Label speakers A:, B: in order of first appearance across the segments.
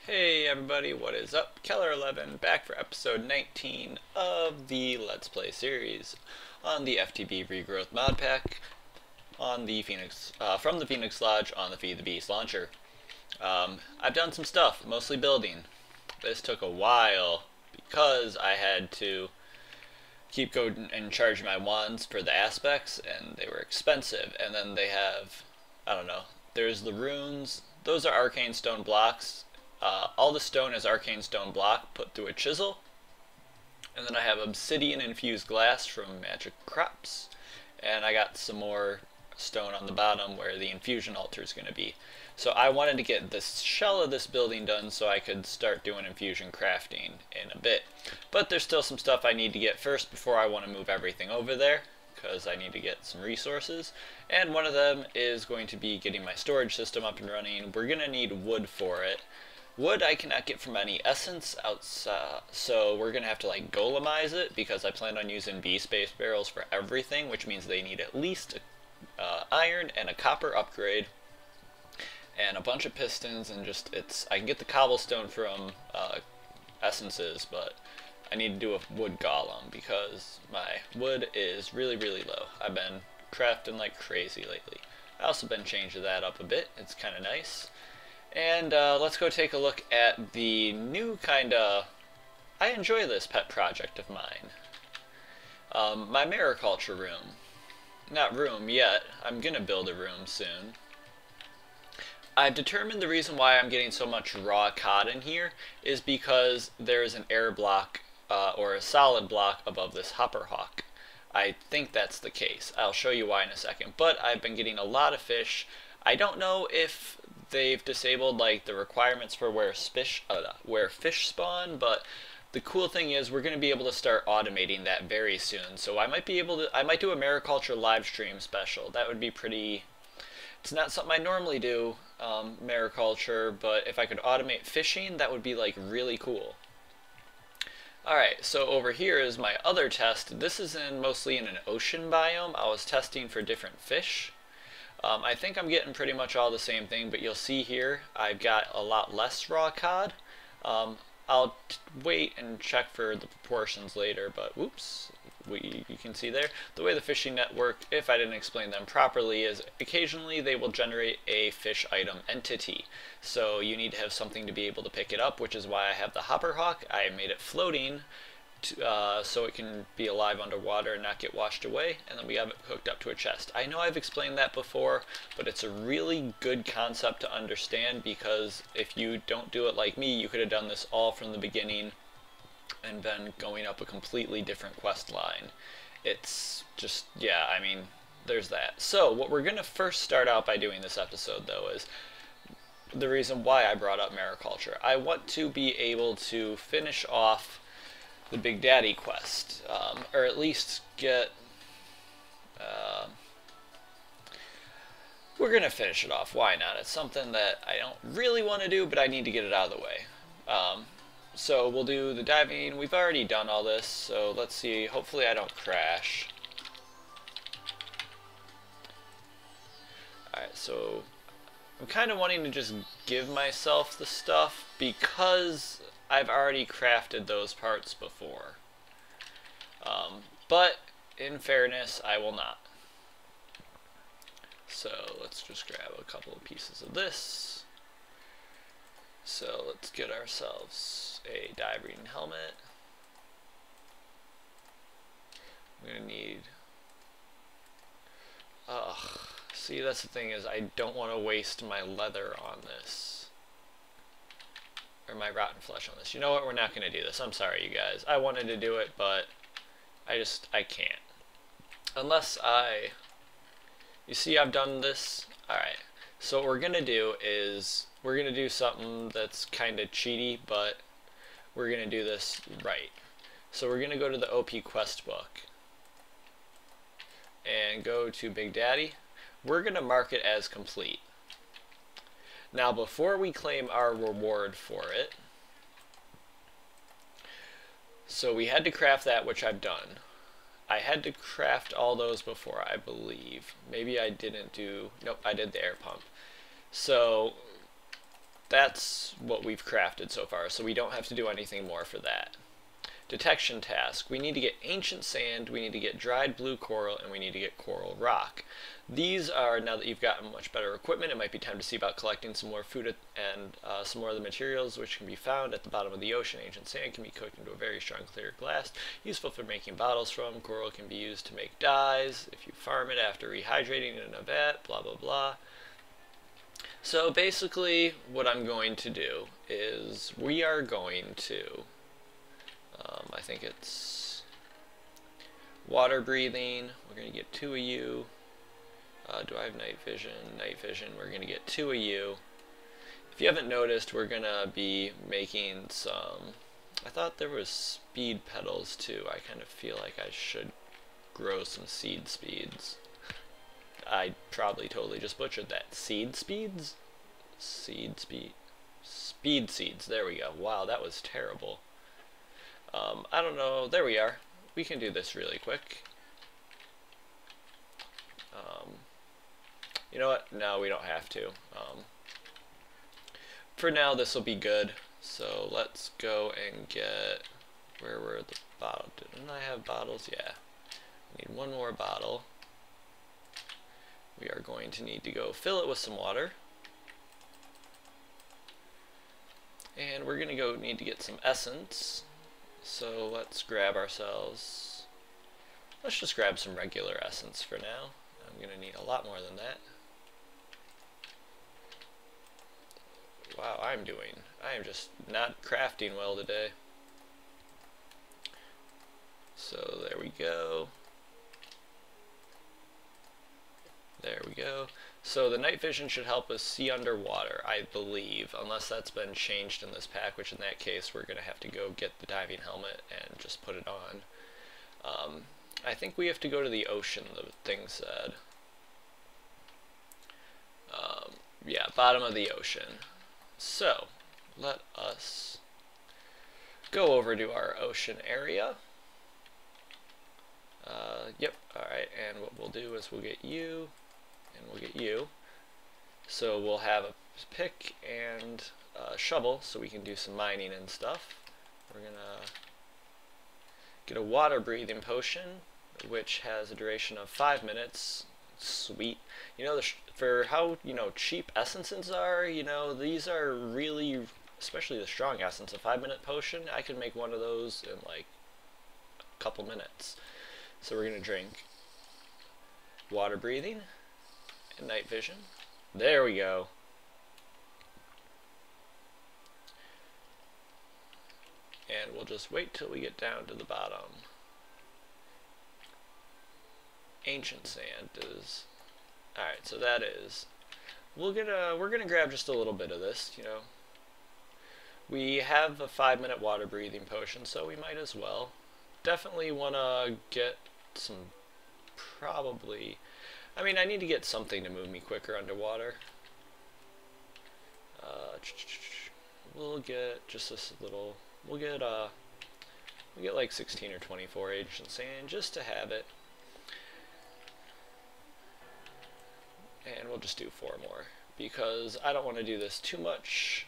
A: Hey everybody, what is up? Keller11 back for episode 19 of the Let's Play series on the FTB Regrowth mod pack on the Phoenix from the Phoenix Lodge on the Feed the Beast launcher. I've done some stuff, mostly building. This took a while because I had to keep going and charge my wands for the aspects, and they were expensive. And then they have, I don't know, there's the runes. Those are arcane stone blocks. All the stone is arcane stone block put through a chisel, and then I have obsidian infused glass from Magic Crops, and I got some more stone on the bottom where the infusion altar is going to be. So I wanted to get the shell of this building done so I could start doing infusion crafting in a bit. But there's still some stuff I need to get first before I want to move everything over there, because I need to get some resources, and one of them is going to be getting my storage system up and running. We're going to need wood for it. Wood I cannot get from any essence outside, so we're going to have to like golemize it, because I plan on using B-space barrels for everything, which means they need at least iron and a copper upgrade, and a bunch of pistons, and just, I can get the cobblestone from essences, but I need to do a wood golem, because my wood is really low. I've been crafting like crazy lately. I also been changing that up a bit. It's kind of nice. And let's go take a look at the new I enjoy this pet project of mine. My mariculture room. Not room yet. I'm gonna build a room soon. I've determined the reason why I'm getting so much raw cod in here is because there's an air block or a solid block above this hopper hawk. I think that's the case. I'll show you why in a second. But I've been getting a lot of fish. I don't know if they've disabled like the requirements for where fish spawn, but the cool thing is we're going to be able to start automating that very soon. So I might do a mariculture live stream special. That would be pretty. It's not something I normally do, mariculture, but if I could automate fishing, that would be like really cool. Alright, so over here is my other test. This is mostly in an ocean biome. I was testing for different fish. I think I'm getting pretty much all the same thing, but you'll see here I've got a lot less raw cod. I'll wait and check for the proportions later, but whoops, you can see there, the way the fishing net work, if I didn't explain them properly, is occasionally they will generate a fish item entity. So you need to have something to be able to pick it up, which is why I have the hopper hawk. I made it floating so it can be alive underwater and not get washed away, and then we have it hooked up to a chest. I know I've explained that before, but it's a really good concept to understand, because if you don't do it like me, you could have done this all from the beginning and been going up a completely different quest line. It's just, yeah, I mean, there's that. So what we're going to first start out by doing this episode, though, is the reason why I brought up mariculture. I want to be able to finish off the Big Daddy quest, or at least get, we're gonna finish it off, why not? It's something that I don't really want to do, but I need to get it out of the way. So we'll do the diving. We've already done all this, so let's see, hopefully I don't crash. Alright, so I'm kind of wanting to just give myself the stuff, because I've already crafted those parts before. But in fairness, I will not. So let's just grab a couple of pieces of this. So let's get ourselves a dive reading helmet. I'm gonna need, see, that's the thing, is I don't want to waste my leather on this. Or my rotten flesh on this. You know what? We're not going to do this. I'm sorry, you guys. I wanted to do it, but I can't. Unless you see, I've done this. Alright. So what we're going to do is, we're going to do something that's kind of cheaty, but we're going to do this right. So we're going to go to the OP quest book. And go to Big Daddy. We're going to mark it as complete. Now, before we claim our reward for it, so we had to craft that, which I've done. I had to craft all those before, I believe. Maybe I didn't do, nope, I did the air pump. So that's what we've crafted so far, so we don't have to do anything more for that. Detection task. We need to get ancient sand, we need to get dried blue coral, and we need to get coral rock. These are, now that you've gotten much better equipment, it might be time to see about collecting some more food and some more of the materials which can be found at the bottom of the ocean. Ancient sand can be cooked into a very strong clear glass, useful for making bottles from. Coral can be used to make dyes if you farm it after rehydrating it in a vat, blah blah blah. So basically what I'm going to do is we are going to I think it's water breathing. We're going to get 2 of you. Do I have night vision? Night vision. We're going to get 2 of you. If you haven't noticed, we're going to be making some... I thought there was speed petals too. I kind of feel like I should grow some seed speeds. I probably totally just butchered that. Seed speeds? Seed speed. Speed seeds. There we go. Wow, that was terrible. I don't know. There we are. We can do this really quick. You know what? No, we don't have to. For now, this will be good. So let's go and get... Where were the bottles? Didn't I have bottles? Yeah. I need 1 more bottle. We are going to need to go fill it with some water. And we're going to go need to get some essence. So let's grab ourselves, let's just grab some regular essence for now. I'm going to need a lot more than that. Wow, I am just not crafting well today. So there we go. There we go. So the night vision should help us see underwater, I believe, unless that's been changed in this pack, which in that case we're going to have to go get the diving helmet and just put it on. I think we have to go to the ocean, the thing said. Yeah, bottom of the ocean. So, let us go over to our ocean area. Yep, alright, and what we'll do is we'll get you, and we'll get you. So we'll have a pick and a shovel so we can do some mining and stuff. We're gonna get a water breathing potion, which has a duration of 5 minutes. Sweet. You know, for how, you know, cheap essences are, you know, these are really, especially the strong essence, a 5-minute potion, I could make one of those in like a couple minutes. So we're gonna drink water breathing and night vision. There we go. And we'll just wait till we get down to the bottom. Ancient sand is... Alright, so that is... we're gonna grab just a little bit of this, you know. We have a 5-minute water breathing potion, so we might as well. Definitely wanna get some... probably... I mean, I need to get something to move me quicker underwater. We'll get just this little... we'll get like 16 or 24 ancient sand just to have it. And we'll just do 4 more because I don't want to do this too much.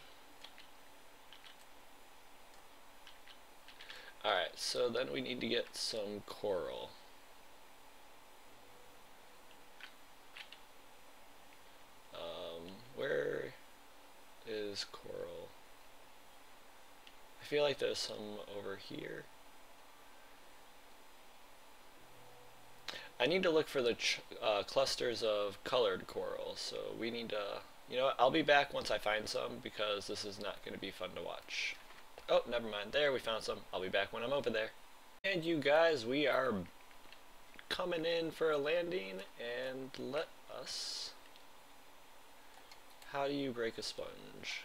A: Alright, so then we need to get some coral. Where is coral? I feel like there's some over here. I need to look for the clusters of colored coral, so we need to, you know what, I'll be back once I find some because this is not going to be fun to watch. Oh, never mind, there we found some. I'll be back when I'm over there. And you guys, we are coming in for a landing, and let us... How do you break a sponge?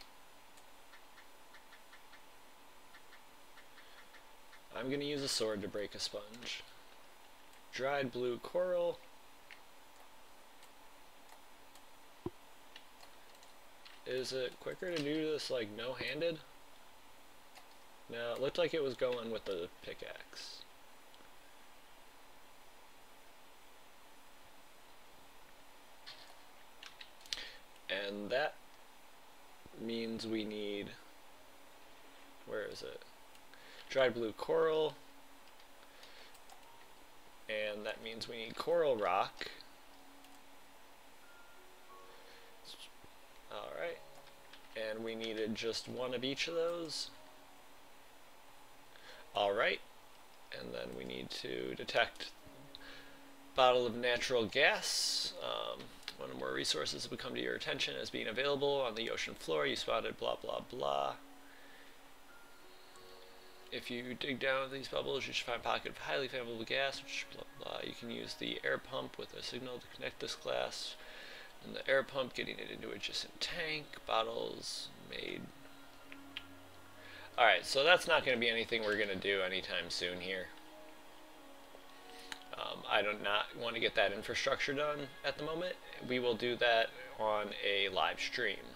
A: I'm going to use a sword to break a sponge. Dried blue coral. Is it quicker to do this like no-handed? No, it looked like it was going with the pickaxe. And that means we need, where is it? Dried blue coral. And that means we need coral rock. Alright. And we needed just one of each of those. Alright. And then we need to detect bottle of natural gas. One or more resources have come to your attention as being available on the ocean floor. You spotted blah blah blah. If you dig down these bubbles, you should find a pocket of highly flammable gas, which blah blah. You can use the air pump with a signal to connect this glass and the air pump, getting it into adjacent tank. Bottles made. Alright, so that's not going to be anything we're going to do anytime soon here. I do not want to get that infrastructure done at the moment. We will do that on a live stream.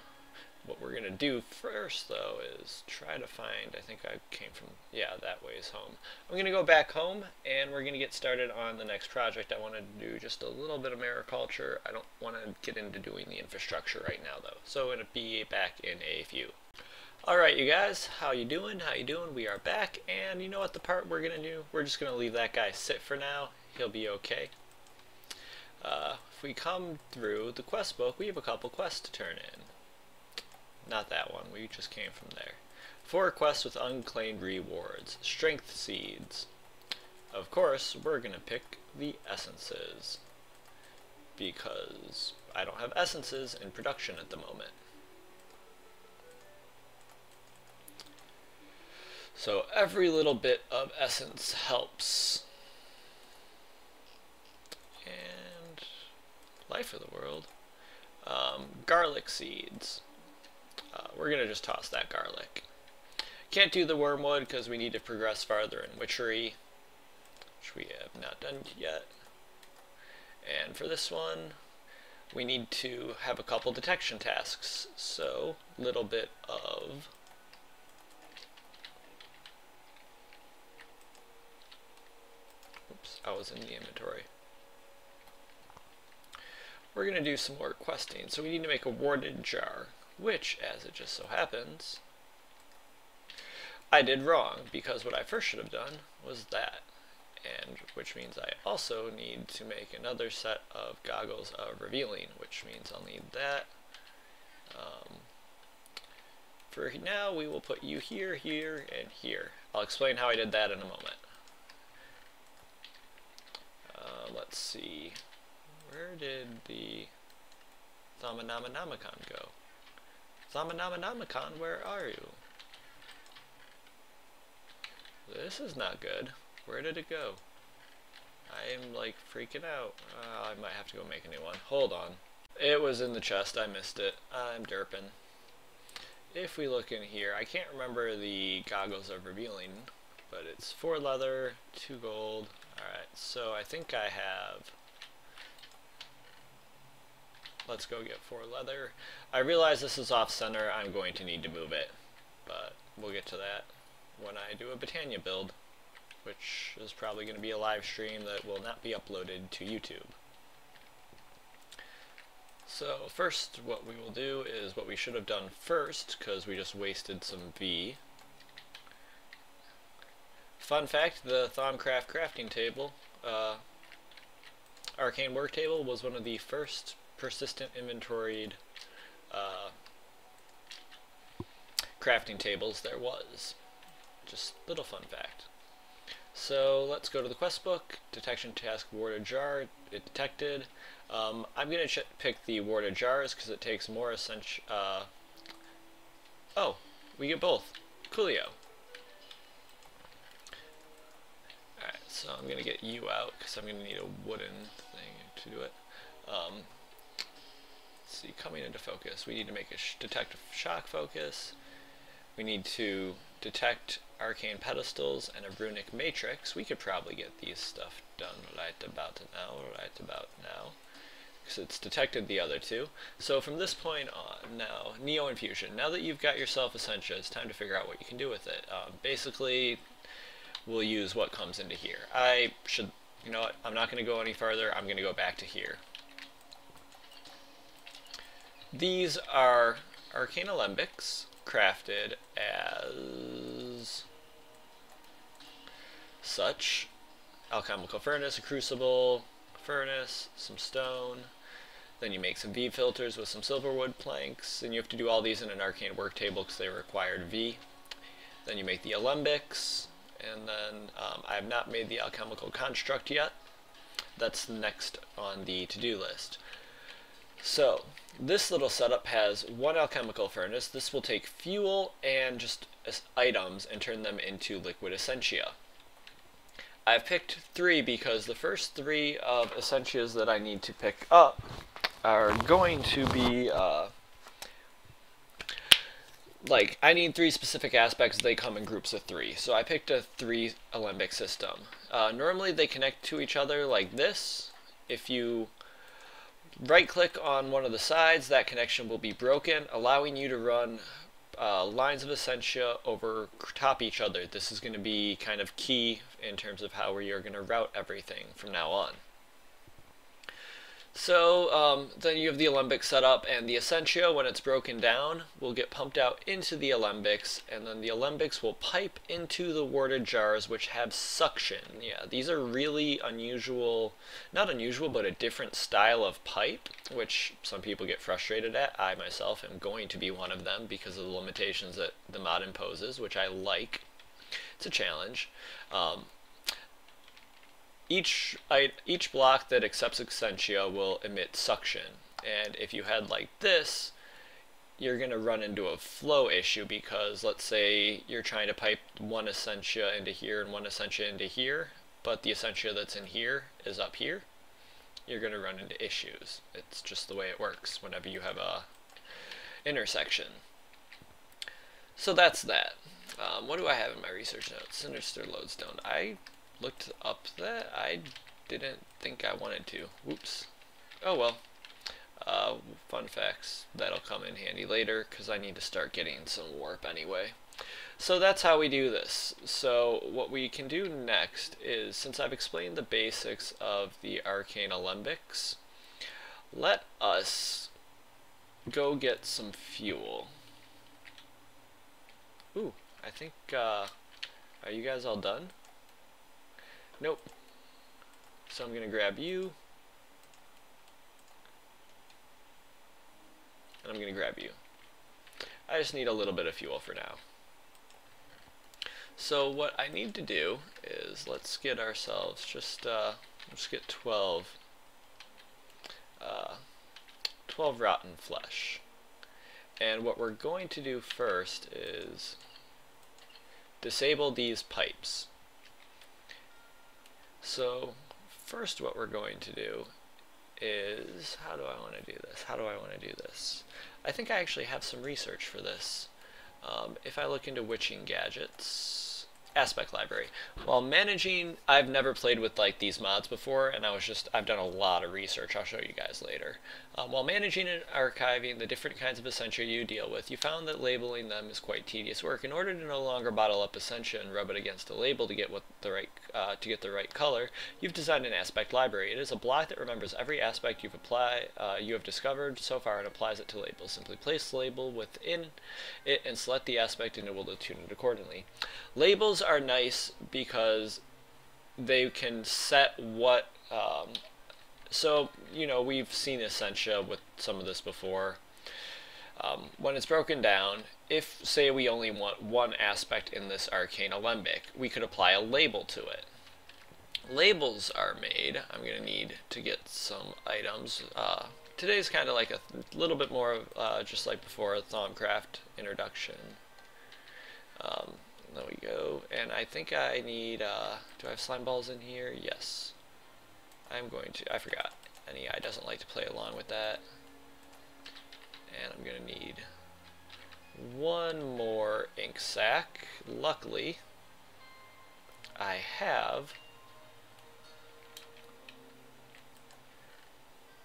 A: What we're going to do first, though, is try to find, I think I came from, yeah, that way is home. I'm going to go back home, and we're going to get started on the next project. I want to do just a little bit of mariculture. I don't want to get into doing the infrastructure right now, though. So it'll be back in a few. Alright, you guys, how you doing? How you doing? We are back, and you know what the part we're going to do? We're just going to leave that guy sit for now. He'll be okay. If we come through the quest book, we have a couple quests to turn in. Not that one, we just came from there. 4 quests with unclaimed rewards. Strength seeds. Of course, we're going to pick the essences, because I don't have essences in production at the moment. So every little bit of essence helps. And life of the world. Garlic seeds. We're going to just toss that garlic. Can't do the wormwood because we need to progress farther in witchery, which we have not done yet. And for this one, we need to have a couple detection tasks. So, little bit of oops, I was in the inventory. We're going to do some more questing, so we need to make a warded jar, which, as it just so happens, I did wrong, because what I first should have done was that, and which means I also need to make another set of goggles of revealing, which means I'll need that. For now, we will put you here, here, and here. I'll explain how I did that in a moment. Let's see. Where did the Thaumcraft go? Thaumcraft, where are you? This is not good. Where did it go? I'm like freaking out. I might have to go make a new one. Hold on. It was in the chest. I missed it. I'm derping. If we look in here, I can't remember the goggles of revealing, but it's 4 leather, 2 gold. Alright, so I think I have... Let's go get 4 leather. I realize this is off center. I'm going to need to move it, but we'll get to that when I do a Britannia build, which is probably going to be a live stream that will not be uploaded to YouTube. So first what we will do is what we should have done first, because we just wasted some V. Fun fact, the Thaumcraft crafting table, arcane work table, was one of the first persistent inventoried crafting tables there was. Just little fun fact. So let's go to the quest book. Detection task warded jar. It detected. I'm going to pick the warded jars because it takes more essential. Oh, we get both. Coolio. Alright, so I'm going to get you out because I'm going to need a wooden thing to do it. Let's see, coming into focus. We need to make a detect shock focus. We need to detect arcane pedestals and a runic matrix. We could probably get these stuff done right about now, because it's detected the other two. So from this point on, now, Neo Infusion. Now that you've got yourself Essentia, it's time to figure out what you can do with it. Basically, we'll use what comes into here. You know what, I'm not going to go any further, I'm going to go back to here. These are arcane alembics crafted as such. Alchemical furnace, a crucible, furnace, some stone. Then you make some V filters with some silverwood planks, and you have to do all these in an arcane work table because they required V. Then you make the alembics, and then I have not made the alchemical construct yet. That's next on the to-do list. So this little setup has one alchemical furnace. This will take fuel and just items and turn them into liquid essentia. I've picked 3 because the first 3 of essentias that I need to pick up are going to be like, I need 3 specific aspects. They come in groups of 3, so I picked a 3 alembic system. Normally they connect to each other like this. If you right click on one of the sides, that connection will be broken, allowing you to run lines of essentia over top each other. This is going to be kind of key in terms of how we are going to route everything from now on. So then you have the alembic set up, and the essentia, when it's broken down, will get pumped out into the alembics, and then the alembics will pipe into the warded jars, which have suction. Yeah, these are really unusual, not unusual, but a different style of pipe, which some people get frustrated at. I myself am going to be one of them because of the limitations that the mod imposes, which I like. It's a challenge. Each block that accepts essentia will emit suction, and if you had like this, you're going to run into a flow issue because let's say you're trying to pipe one essentia into here and one essentia into here, but the essentia that's in here is up here. You're going to run into issues. It's just the way it works whenever you have a intersection. So that's that. What do I have in my research notes? Sinister lodestone. I looked up that. I didn't think I wanted to. Whoops. Oh well. Fun facts. That'll come in handy later because I need to start getting some warp anyway. So that's how we do this. So what we can do next is, since I've explained the basics of the arcane alembics, let us go get some fuel. Ooh, I think, are you guys all done? Nope. So I'm going to grab you. And I'm going to grab you. I just need a little bit of fuel for now. So what I need to do is, let's get ourselves just, let's get 12 rotten flesh. And what we're going to do first is disable these pipes. So first what we're going to do is, how do I want to do this? How do I want to do this? I think I actually have some research for this. If I look into witching gadgets, aspect library. While managing, I've never played with like these mods before, and I've done a lot of research. I'll show you guys later. While managing and archiving the different kinds of essentia you deal with, you found that labeling them is quite tedious work. In order to no longer bottle up essentia and rub it against a label to get the right color, you've designed an aspect library. It is a block that remembers every aspect you have discovered so far and applies it to labels. Simply place the label within it and select the aspect, and it will tune it accordingly. Labels are nice because they can set what so, you know, we've seen essentia with some of this before. When it's broken down, if, say, we only want one aspect in this arcane alembic, we could apply a label to it. Labels are made. I'm going to need to get some items. Today's kind of like a little bit more of, just like before, a Thaumcraft introduction. There we go. And I think I need, do I have slime balls in here? Yes. I'm going to, I forgot. NEI doesn't like to play along with that. And I'm going to need one more ink sac. Luckily, I have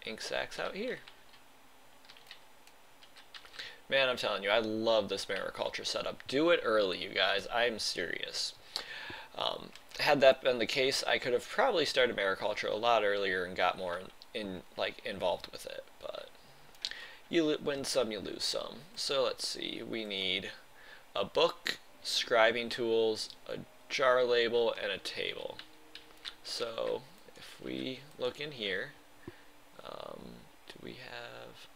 A: ink sacs out here. Man, I'm telling you, I love this mariculture setup. Do it early, you guys. I'm serious. Had that been the case, I could have probably started mariculture a lot earlier and got more involved with it. But you win some, you lose some. So let's see, we need a book, scribing tools, a jar label, and a table. So if we look in here, do we have...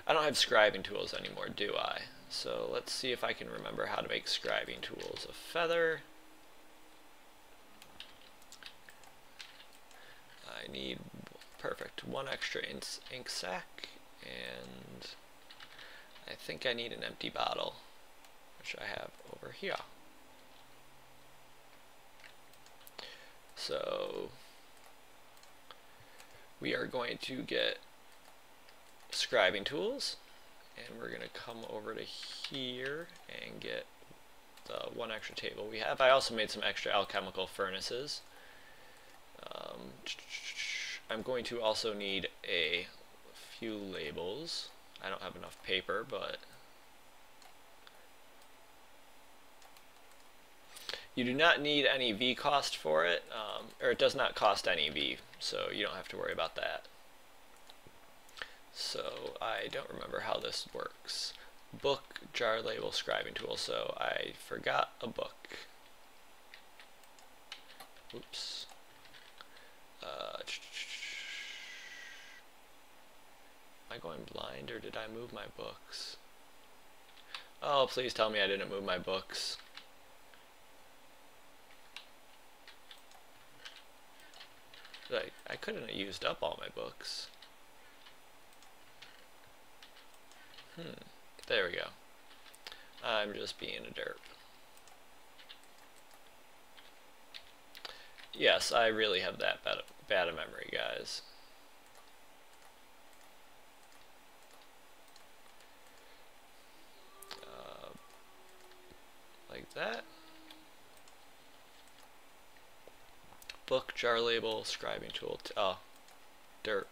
A: I don't have scribing tools anymore, do I? So let's see if I can remember how to make scribing tools. A feather. I need, perfect, one extra ink sac, and I think I need an empty bottle, which I have over here. So we are going to get scribing tools, and we're going to come over to here and get the one extra table we have. I also made some extra alchemical furnaces. I'm going to also need a few labels. I don't have enough paper, but you do not need any V cost for it, or it does not cost any V, so you don't have to worry about that. So I don't remember how this works. Book, jar label, scribing tool. So I forgot a book. Oops. Am I going blind, or did I move my books? Oh, please tell me I didn't move my books. I couldn't have used up all my books. There we go. I'm just being a derp. Yes, I really have that bad a memory, guys. Like that. Book, jar label, scribing tool. Oh, derp.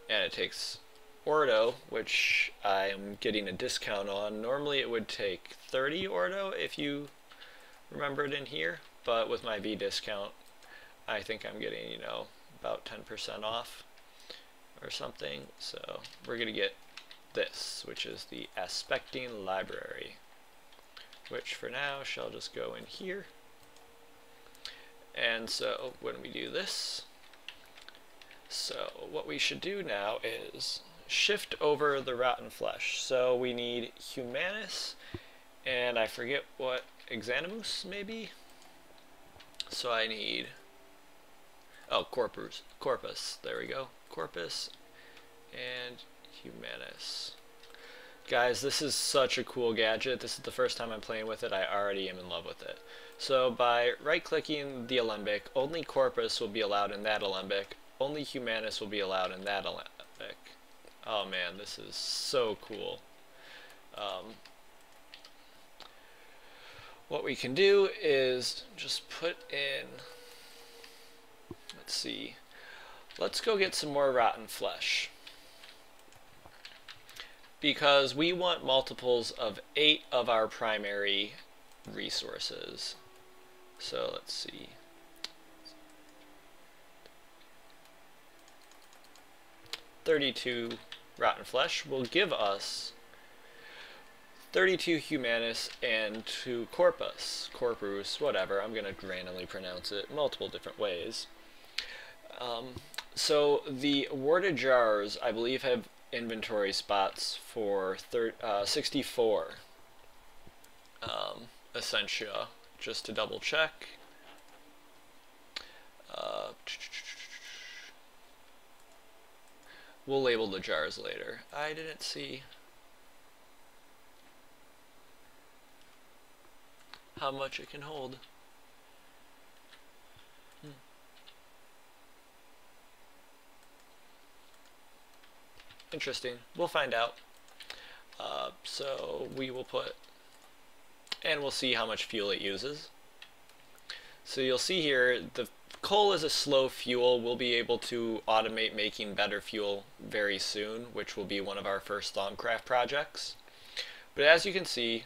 A: And it takes Ordo, which I am getting a discount on. Normally it would take 30 Ordo if you remember it in here, but with my V discount, I think I'm getting, you know, about 10% off or something. So we're going to get this, which is the Aspecting Library, which for now shall just go in here. And so when we do this, so what we should do now is shift over the rotten flesh. So we need Humanus, and I forget what, Exanimus maybe? So I need, oh, Corpus, there we go, Corpus and Humanus. Guys, this is such a cool gadget. This is the first time I'm playing with it. I already am in love with it. So by right-clicking the alembic, only Corpus will be allowed in that alembic, only Humanus will be allowed in that alembic. Oh man, this is so cool. What we can do is just put in, let's see, let's go get some more rotten flesh, because we want multiples of 8 of our primary resources. So let's see. $32 rotten flesh will give us 32 Humanus and 2 Corpus, whatever. I'm going to randomly pronounce it multiple different ways. So the warded jars, I believe, have inventory spots for 64 essentia, just to double check. We'll label the jars later. I didn't see how much it can hold. Interesting. We'll find out. So we will put, and we'll see how much fuel it uses. So you'll see here, the coal is a slow fuel. We'll be able to automate making better fuel very soon, which will be one of our first Thaumcraft projects. But as you can see,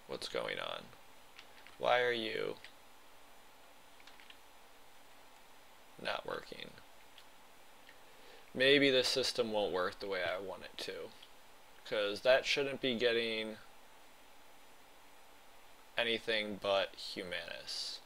A: what's going on? Why are you not working? maybe this system won't work the way I want it to, because that shouldn't be getting anything but Humanus.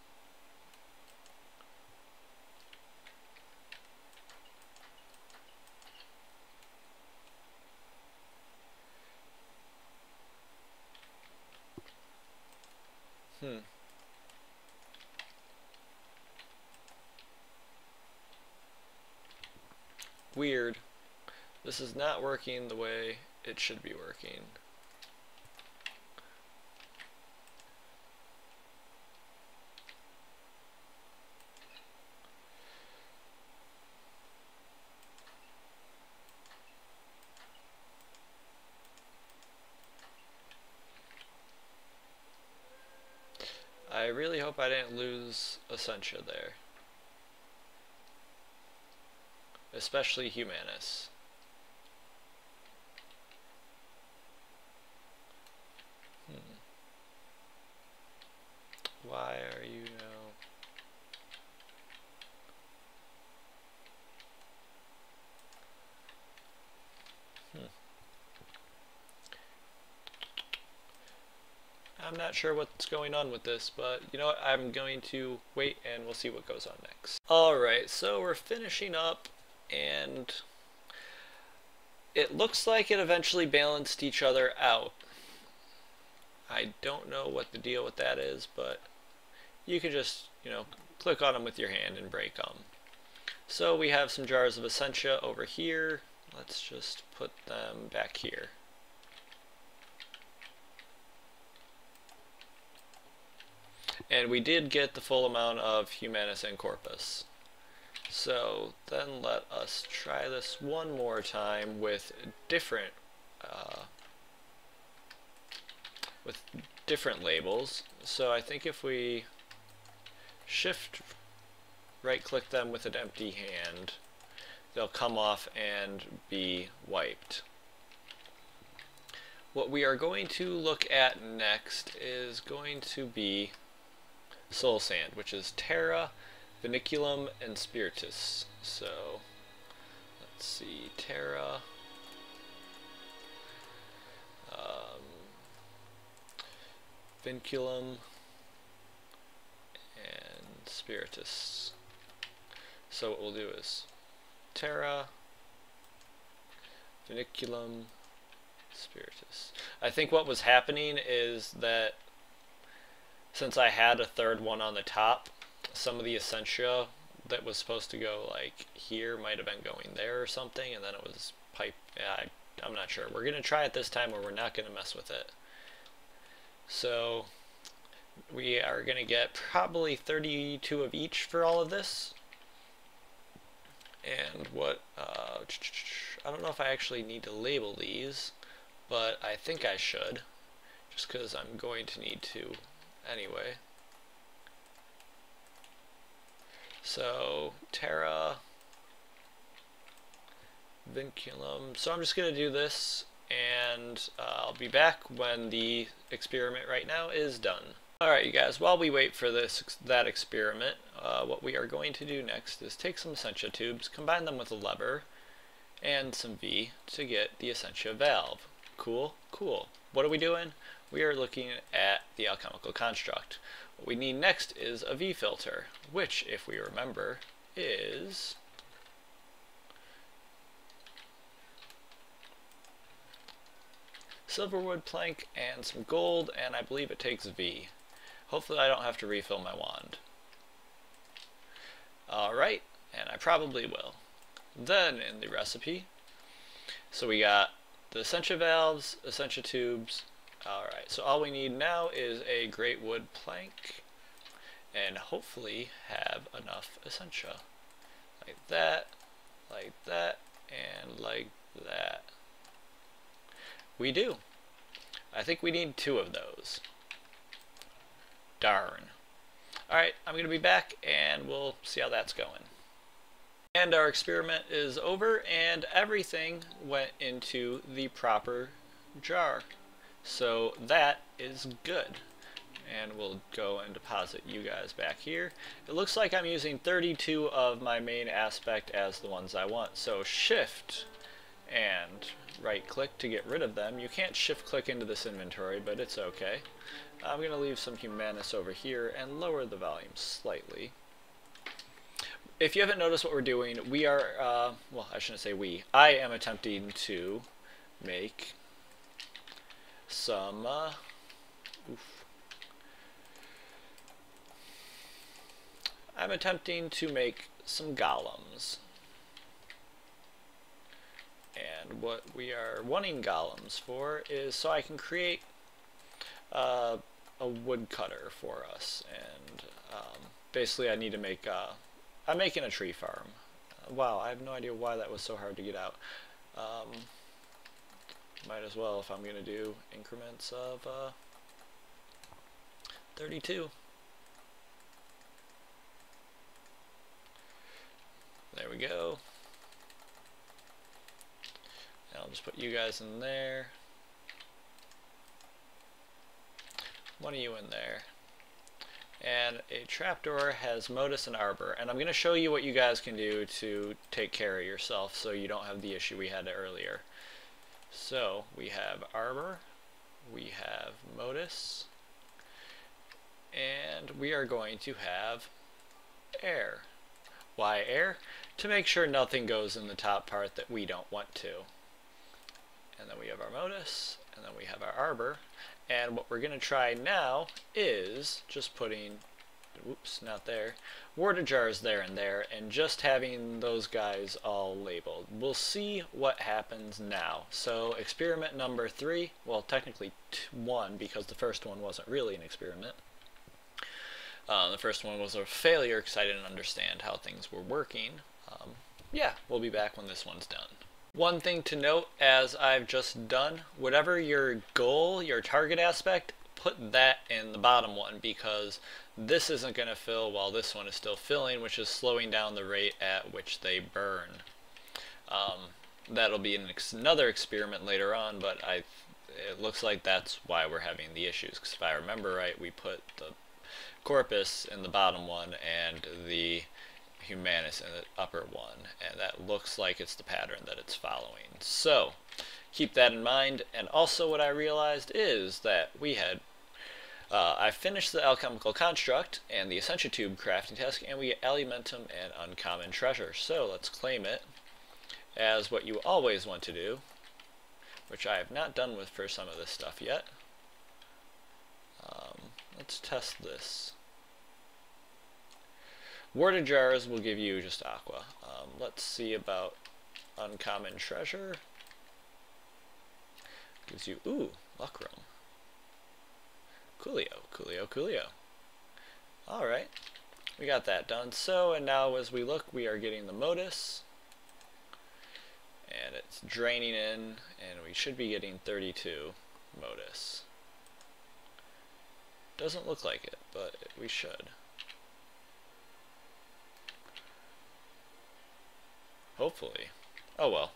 A: Weird. This is not working the way it should be working. I really hope I didn't lose Essentia there. Especially Humanus. Why are you now? I'm not sure what's going on with this, but you know what? I'm going to wait and we'll see what goes on next. Alright, so we're finishing up, and it looks like it eventually balanced each other out. I don't know what the deal with that is, but you can just, you know, click on them with your hand and break them. So we have some jars of Essentia over here. Let's just put them back here. And we did get the full amount of Humanus and Corpus. So then let us try this one more time with different labels. So I think if we shift right click them with an empty hand, they'll come off and be wiped. What we are going to look at next is going to be Soul Sand, which is Terra, Vinculum, and Spiritus. So let's see, Terra, Vinculum, and Spiritus. So what we'll do is Terra, Vinculum, Spiritus. I think what was happening is that since I had a third one on the top, some of the Essentia that was supposed to go like here might have been going there or something, and then it was pipe. Yeah, I'm not sure. We're gonna try it this time where we're not gonna mess with it. So we are gonna get probably 32 of each for all of this. And what I don't know if I actually need to label these, but I think I should, just because I'm going to need to anyway. So Terra, Vinculum. So I'm just going to do this, and I'll be back when the experiment right now is done. Alright you guys, while we wait for that experiment, what we are going to do next is take some Essentia tubes, combine them with a lever, and some V to get the Essentia valve. Cool? Cool. What are we doing? We are looking at the alchemical construct. What we need next is a V filter, which, if we remember, is silverwood plank and some gold, and I believe it takes V. Hopefully I don't have to refill my wand. Alright, and I probably will. Then in the recipe, so we got the Essentia valves, Essentia tubes. Alright, so all we need now is a great wood plank, and hopefully have enough Essentia. Like that, and like that. We do. I think we need 2 of those. Darn. Alright, I'm going to be back and we'll see how that's going. And our experiment is over and everything went into the proper jar. So that is good. and we'll go and deposit you guys back here. It looks like I'm using 32 of my main aspect as the ones I want, so shift and right click to get rid of them. You can't shift click into this inventory, but it's okay. I'm going to leave some Humanus over here and lower the volume slightly. If you haven't noticed what we're doing, we are, well, I shouldn't say we, I am attempting to make some, I'm attempting to make some golems. And what we are wanting golems for is so I can create a woodcutter for us. And basically I need to make, I'm making a tree farm. Wow, I have no idea why that was so hard to get out. Might as well if I'm going to do increments of 32. There we go. And I'll just put you guys in there. One of you in there. And a trapdoor has Modus and Arbor. And I'm going to show you what you guys can do to take care of yourself so you don't have the issue we had earlier. So we have Arbor, we have Modus, and we are going to have air. Why air? To make sure nothing goes in the top part that we don't want to. And then we have our Modus, and then we have our Arbor. And what we're going to try now is just putting, whoops, not there, water jars there and there, and just having those guys all labeled. We'll see what happens now. So experiment number 3, well technically 1 because the first one wasn't really an experiment. The first one was a failure because I didn't understand how things were working. Yeah, we'll be back when this one's done. One thing to note, as I've just done, whatever your goal, your target aspect, put that in the bottom one because this isn't going to fill while this one is still filling, which is slowing down the rate at which they burn. That'll be another experiment later on, but it looks like that's why we're having the issues, because if I remember right, we put the Corpus in the bottom one and the Humanus in the upper one, and that looks like it's the pattern that it's following. So keep that in mind. And also what I realized is that we had I finished the alchemical construct and the Ascension Tube crafting task, and we get Alimentum and Uncommon Treasure. So let's claim it as what you always want to do, which I have not done with for some of this stuff yet. Let's test this. Water jars will give you just aqua. Let's see about Uncommon Treasure. Gives you, ooh, luck room. Coolio, coolio, coolio. Alright, we got that done. So, and now as we look, we are getting the Modus. And it's draining in, and we should be getting 32 Modus. Doesn't look like it, but we should. Hopefully. Oh well.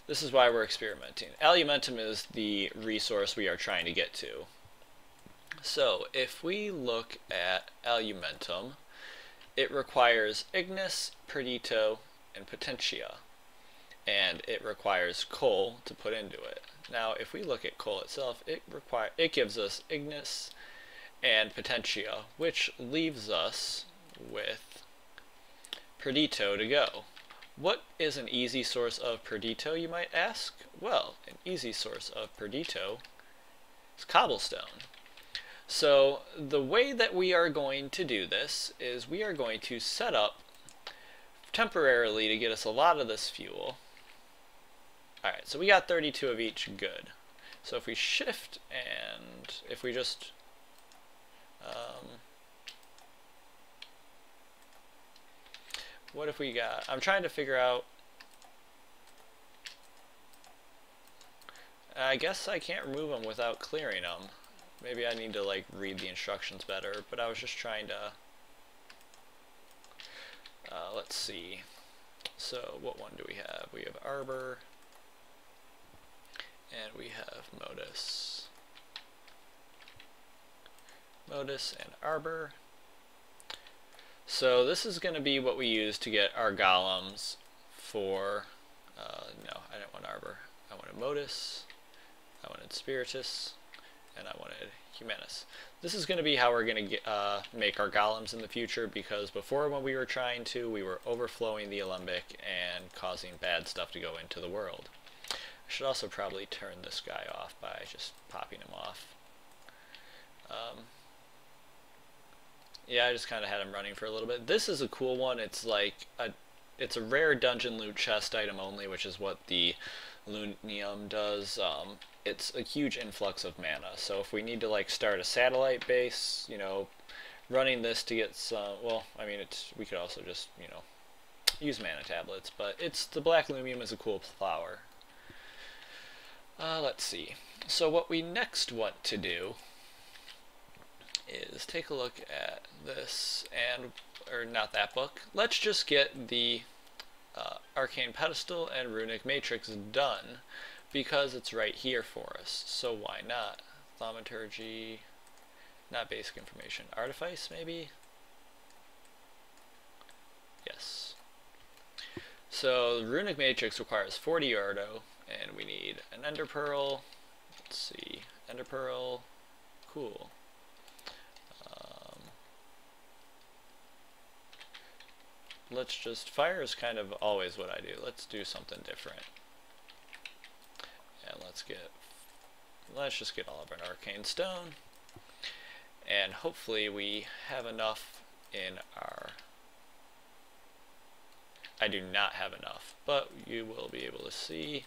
A: This is why we're experimenting. Alimentum is the resource we are trying to get to. So if we look at Alimentum, it requires Ignis, Perdito, and Potentia. And it requires coal to put into it. Now if we look at coal itself, it gives us Ignis and Potentia, which leaves us with Perdito to go. What is an easy source of Perdito, you might ask? Well, an easy source of Perdito is cobblestone. So the way that we are going to do this is we are going to set up temporarily to get us a lot of this fuel. Alright, so we got 32 of each, good. So if we shift and if we just what if we got, I'm trying to figure out, I guess I can't remove them without clearing them. Maybe I need to like read the instructions better, but I was just trying to, let's see. So what one do we have? We have Arbor, and we have Modus. Modus and Arbor. So this is going to be what we use to get our golems for, no, I didn't want Arbor. I wanted Modus, I wanted Spiritus, and I wanted Humanus. This is going to be how we're going to make our golems in the future, because before, when we were trying to, we were overflowing the Alembic and causing bad stuff to go into the world. I should also probably turn this guy off by just popping him off. Yeah, I just kind of had him running for a little bit. This is a cool one. It's like it's a rare dungeon loot chest item only, which is what the Lunium does. It's a huge influx of mana. So if we need to like start a satellite base, you know, running this to get some, well, I mean, we could also just, you know, use mana tablets, but the Black Lumium is a cool flower. Let's see. So what we next want to do is take a look at this, or not that book. Let's just get the Arcane Pedestal and Runic Matrix done, because it's right here for us. So why not? Thaumaturgy, not basic information. Artifice, maybe? Yes. So the Runic Matrix requires 40 Ordo, and we need an Ender Pearl. Let's see, Ender Pearl, cool. Let's just, fire is kind of always what I do. Let's do something different. And let's just get all of an arcane stone. And hopefully we have enough in our, I do not have enough, but you will be able to see.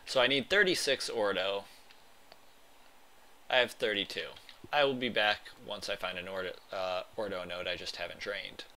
A: So I need 36 Ordo. I have 32. I will be back once I find an Ordo node I just haven't drained.